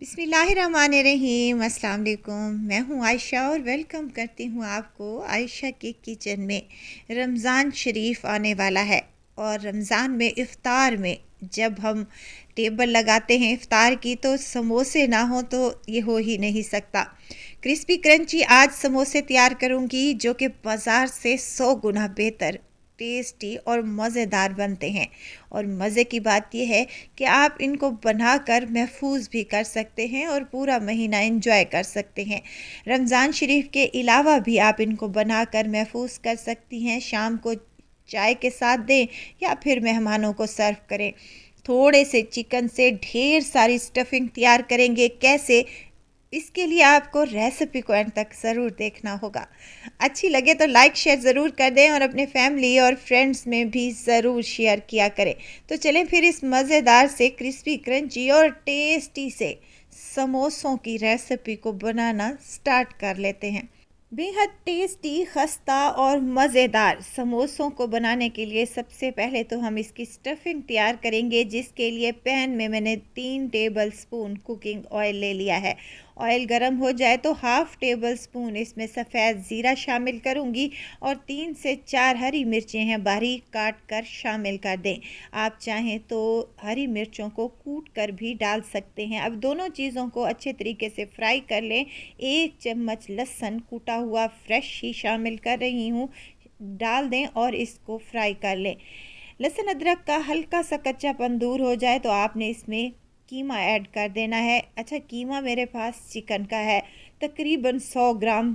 बिस्मिल्लाहिर्रहमानिर्रहीम। अस्सलाम वालेकुम। मैं हूँ आयशा और वेलकम करती हूँ आपको आयशा के किचन में। रमज़ान शरीफ आने वाला है और रमज़ान में इफ़्तार में जब हम टेबल लगाते हैं इफ़्तार की तो समोसे ना हो तो ये हो ही नहीं सकता। क्रिस्पी क्रंची आज समोसे तैयार करूँगी जो कि बाज़ार से 100 गुना बेहतर टेस्टी और मज़ेदार बनते हैं। और मज़े की बात यह है कि आप इनको बनाकर महफूज भी कर सकते हैं और पूरा महीना एंजॉय कर सकते हैं। रमज़ान शरीफ के अलावा भी आप इनको बनाकर महफूज कर सकती हैं। शाम को चाय के साथ दें या फिर मेहमानों को सर्व करें। थोड़े से चिकन से ढेर सारी स्टफिंग तैयार करेंगे कैसे, इसके लिए आपको रेसिपी को एंड तक ज़रूर देखना होगा। अच्छी लगे तो लाइक शेयर ज़रूर कर दें और अपने फैमिली और फ्रेंड्स में भी ज़रूर शेयर किया करें। तो चलें फिर इस मज़ेदार से क्रिस्पी क्रंची और टेस्टी से समोसों की रेसिपी को बनाना स्टार्ट कर लेते हैं। बेहद टेस्टी, खस्ता और मज़ेदार समोसों को बनाने के लिए सबसे पहले तो हम इसकी स्टफिंग तैयार करेंगे, जिसके लिए पैन में मैंने 3 टेबल स्पून कुकिंग ऑयल ले लिया है। ऑयल गर्म हो जाए तो हाफ़ टेबल स्पून इसमें सफ़ेद ज़ीरा शामिल करूंगी और 3 से 4 हरी मिर्चें हैं बारीक काट कर शामिल कर दें। आप चाहें तो हरी मिर्चों को कूट कर भी डाल सकते हैं। अब दोनों चीज़ों को अच्छे तरीके से फ्राई कर लें। 1 चम्मच लहसुन कूटा हुआ फ्रेश ही शामिल कर रही हूँ, डाल दें और इसको फ्राई कर लें। लहसुन अदरक का हल्का सा कच्चापन दूर हो जाए तो आपने इसमें कीमा ऐड कर देना है। अच्छा, कीमा मेरे पास चिकन का है, तकरीबन 100 ग्राम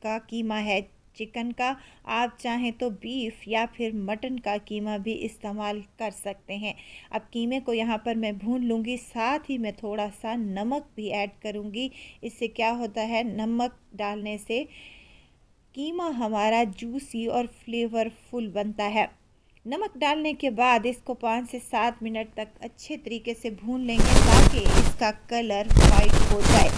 का कीमा है चिकन का। आप चाहें तो बीफ या फिर मटन का कीमा भी इस्तेमाल कर सकते हैं। अब कीमे को यहाँ पर मैं भून लूँगी, साथ ही मैं थोड़ा सा नमक भी ऐड करूँगी। इससे क्या होता है, नमक डालने से कीमा हमारा जूसी और फ्लेवरफुल बनता है। नमक डालने के बाद इसको 5 से 7 मिनट तक अच्छे तरीके से भून लेंगे ताकि इसका कलर वाइट हो जाए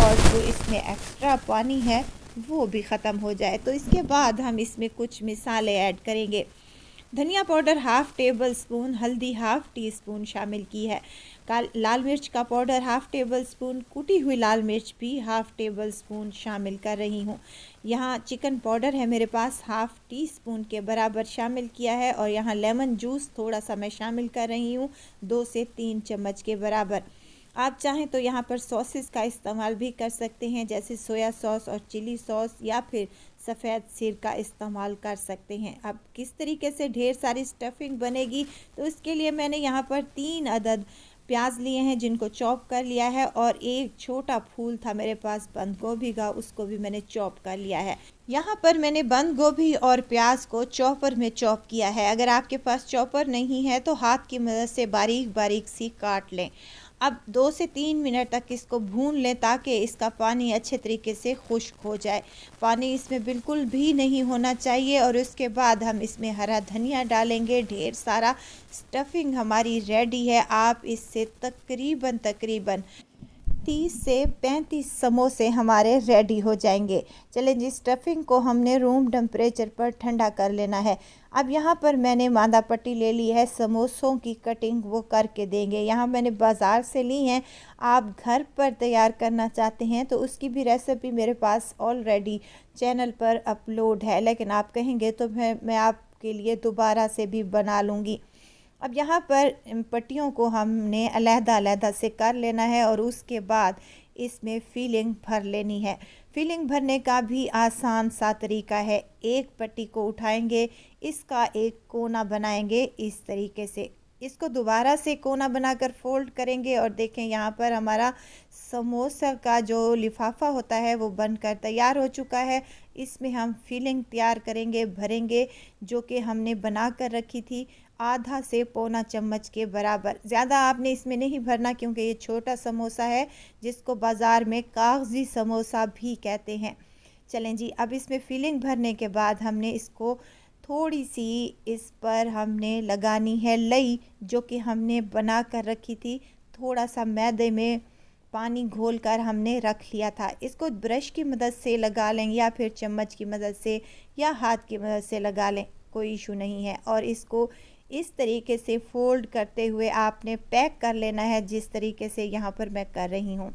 और जो इसमें एक्स्ट्रा पानी है वो भी ख़त्म हो जाए। तो इसके बाद हम इसमें कुछ मिसाले ऐड करेंगे। धनिया पाउडर हाफ़ टेबल स्पून, हल्दी हाफ़ टी स्पून शामिल की है, लाल मिर्च का पाउडर हाफ़ टेबल स्पून, कूटी हुई लाल मिर्च भी हाफ़ टेबल स्पून शामिल कर रही हूँ। यहाँ चिकन पाउडर है मेरे पास हाफ़ टी स्पून के बराबर शामिल किया है और यहाँ लेमन जूस थोड़ा सा मैं शामिल कर रही हूँ, 2 से 3 चम्मच के बराबर। आप चाहें तो यहाँ पर सॉसेस का इस्तेमाल भी कर सकते हैं, जैसे सोया सॉस और चिली सॉस, या फिर सफ़ेद सिर का इस्तेमाल कर सकते हैं। अब किस तरीके से ढेर सारी स्टफिंग बनेगी, तो इसके लिए मैंने यहाँ पर 3 अदद प्याज लिए हैं जिनको चॉप कर लिया है और एक छोटा फूल था मेरे पास बंद गोभी का, उसको भी मैंने चॉप कर लिया है। यहाँ पर मैंने बंद गोभी और प्याज को चॉपर में चॉप किया है। अगर आपके पास चॉपर नहीं है तो हाथ की मदद से बारीक बारीक सी काट लें। अब 2 से 3 मिनट तक इसको भून लें ताकि इसका पानी अच्छे तरीके से खुश्क हो जाए। पानी इसमें बिल्कुल भी नहीं होना चाहिए और उसके बाद हम इसमें हरा धनिया डालेंगे ढेर सारा। स्टफिंग हमारी रेडी है। आप इससे तकरीबन 30 से 35 समोसे हमारे रेडी हो जाएंगे। चलें जी, स्टफिंग को हमने रूम टेम्परेचर पर ठंडा कर लेना है। अब यहाँ पर मैंने मांदा पट्टी ले ली है, समोसों की कटिंग वो करके देंगे। यहाँ मैंने बाज़ार से ली हैं। आप घर पर तैयार करना चाहते हैं तो उसकी भी रेसिपी मेरे पास ऑलरेडी चैनल पर अपलोड है, लेकिन आप कहेंगे तो मैं आपके लिए दोबारा से भी बना लूँगी। अब यहाँ पर पट्टियों को हमने अलहदा से कर लेना है और उसके बाद इसमें फिलिंग भर लेनी है। फिलिंग भरने का भी आसान सा तरीका है। एक पट्टी को उठाएंगे, इसका एक कोना बनाएंगे इस तरीके से, इसको दोबारा से कोना बनाकर फोल्ड करेंगे और देखें यहाँ पर हमारा समोसा का जो लिफाफा होता है वो बनकर तैयार हो चुका है। इसमें हम फिलिंग तैयार करेंगे, भरेंगे, जो कि हमने बना कर रखी थी आधा से पौना चम्मच के बराबर। ज़्यादा आपने इसमें नहीं भरना क्योंकि ये छोटा समोसा है जिसको बाज़ार में कागज़ी समोसा भी कहते हैं। चलें जी, अब इसमें फिलिंग भरने के बाद हमने इसको थोड़ी सी इस पर हमने लगानी है लई, जो कि हमने बना कर रखी थी। थोड़ा सा मैदे में पानी घोल कर हमने रख लिया था। इसको ब्रश की मदद से लगा लें या फिर चम्मच की मदद से या हाथ की मदद से लगा लें, कोई इशू नहीं है। और इसको इस तरीके से फ़ोल्ड करते हुए आपने पैक कर लेना है, जिस तरीके से यहाँ पर मैं कर रही हूँ।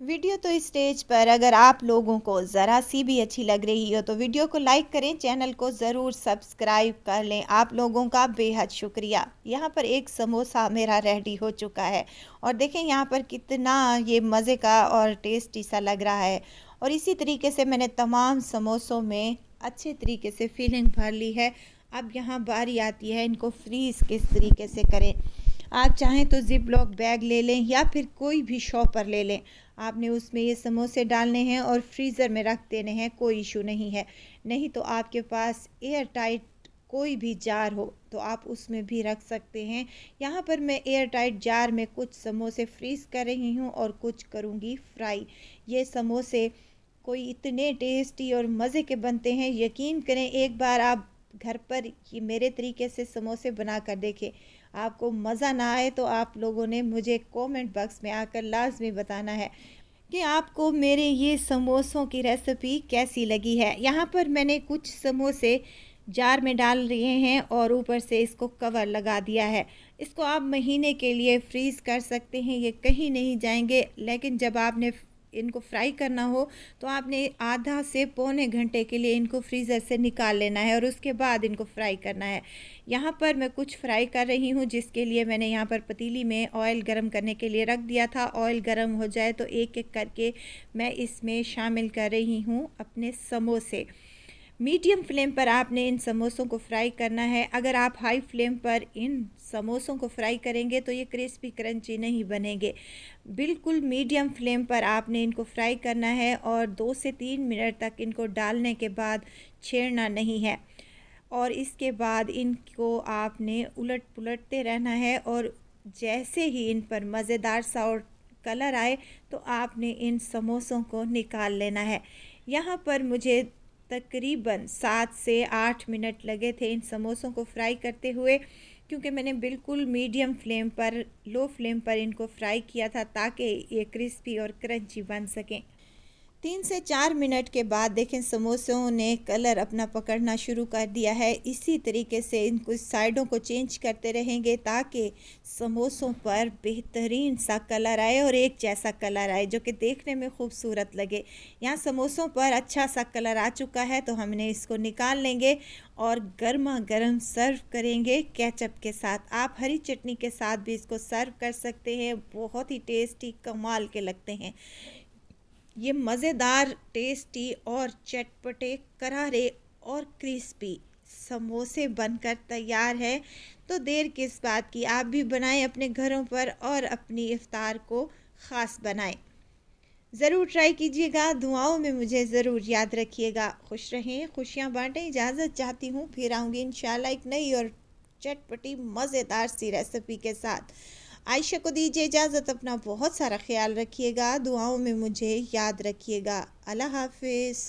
वीडियो तो इस स्टेज पर अगर आप लोगों को ज़रा सी भी अच्छी लग रही हो तो वीडियो को लाइक करें, चैनल को ज़रूर सब्सक्राइब कर लें। आप लोगों का बेहद शुक्रिया। यहाँ पर एक समोसा मेरा रेडी हो चुका है और देखें यहाँ पर कितना ये मज़े का और टेस्टी सा लग रहा है। और इसी तरीके से मैंने तमाम समोसों में अच्छे तरीके से फिलिंग भर ली है। अब यहाँ बारी आती है इनको फ्रीज़ किस तरीके से करें। आप चाहें तो ज़िप लॉक बैग ले लें या फिर कोई भी शॉपर ले लें। आपने उसमें ये समोसे डालने हैं और फ्रीज़र में रख देने हैं, कोई इशू नहीं है। नहीं तो आपके पास एयर टाइट कोई भी जार हो तो आप उसमें भी रख सकते हैं। यहाँ पर मैं एयर टाइट जार में कुछ समोसे फ्रीज़ कर रही हूँ और कुछ करूँगी फ्राई। ये समोसे कोई इतने टेस्टी और मज़े के बनते हैं, यकीन करें एक बार आप घर पर ये मेरे तरीके से समोसे बना कर देखें। आपको मज़ा ना आए तो आप लोगों ने मुझे कमेंट बॉक्स में आकर लाजमी बताना है कि आपको मेरे ये समोसों की रेसिपी कैसी लगी है। यहाँ पर मैंने कुछ समोसे जार में डाल रहे हैं और ऊपर से इसको कवर लगा दिया है। इसको आप महीने के लिए फ्रीज़ कर सकते हैं, ये कहीं नहीं जाएंगे। लेकिन जब आपने इनको फ्राई करना हो तो आपने आधा से पौने घंटे के लिए इनको फ्रीज़र से निकाल लेना है और उसके बाद इनको फ्राई करना है। यहाँ पर मैं कुछ फ्राई कर रही हूँ, जिसके लिए मैंने यहाँ पर पतीली में ऑयल गरम करने के लिए रख दिया था। ऑयल गरम हो जाए तो एक एक करके मैं इसमें शामिल कर रही हूँ अपने समोसे। मीडियम फ्लेम पर आपने इन समोसों को फ्राई करना है। अगर आप हाई फ्लेम पर इन समोसों को फ्राई करेंगे तो ये क्रिस्पी क्रंची नहीं बनेंगे। बिल्कुल मीडियम फ्लेम पर आपने इनको फ्राई करना है और 2 से 3 मिनट तक इनको डालने के बाद छेड़ना नहीं है। और इसके बाद इनको आपने उलट पुलटते रहना है और जैसे ही इन पर मज़ेदार सा और कलर आए तो आपने इन समोसों को निकाल लेना है। यहाँ पर मुझे तकरीबन 7 से 8 मिनट लगे थे इन समोसों को फ्राई करते हुए, क्योंकि मैंने बिल्कुल मीडियम फ्लेम पर लो फ्लेम पर इनको फ्राई किया था ताकि ये क्रिस्पी और क्रंची बन सकें। 3 से 4 मिनट के बाद देखें समोसों ने कलर अपना पकड़ना शुरू कर दिया है। इसी तरीके से इनको साइडों को चेंज करते रहेंगे ताकि समोसों पर बेहतरीन सा कलर आए और एक जैसा कलर आए जो कि देखने में खूबसूरत लगे। यहाँ समोसों पर अच्छा सा कलर आ चुका है तो हमने इसको निकाल लेंगे और गर्मा गर्म सर्व करेंगे केचप के साथ। आप हरी चटनी के साथ भी इसको सर्व कर सकते हैं, बहुत ही टेस्टी कमाल के लगते हैं। ये मज़ेदार, टेस्टी और चटपटे, करारे और क्रिस्पी समोसे बनकर तैयार है। तो देर किस बात की, आप भी बनाएं अपने घरों पर और अपनी इफ्तार को ख़ास बनाएं। ज़रूर ट्राई कीजिएगा, दुआओं में मुझे ज़रूर याद रखिएगा। खुश रहें, खुशियाँ बांटें। इजाज़त चाहती हूँ, फिर आऊँगी इंशाल्लाह एक नई और चटपटी मज़ेदार सी रेसिपी के साथ। आयशा को दीजिए इजाज़त, अपना बहुत सारा ख्याल रखिएगा, दुआओं में मुझे याद रखिएगा। अल्लाह हाफिज़।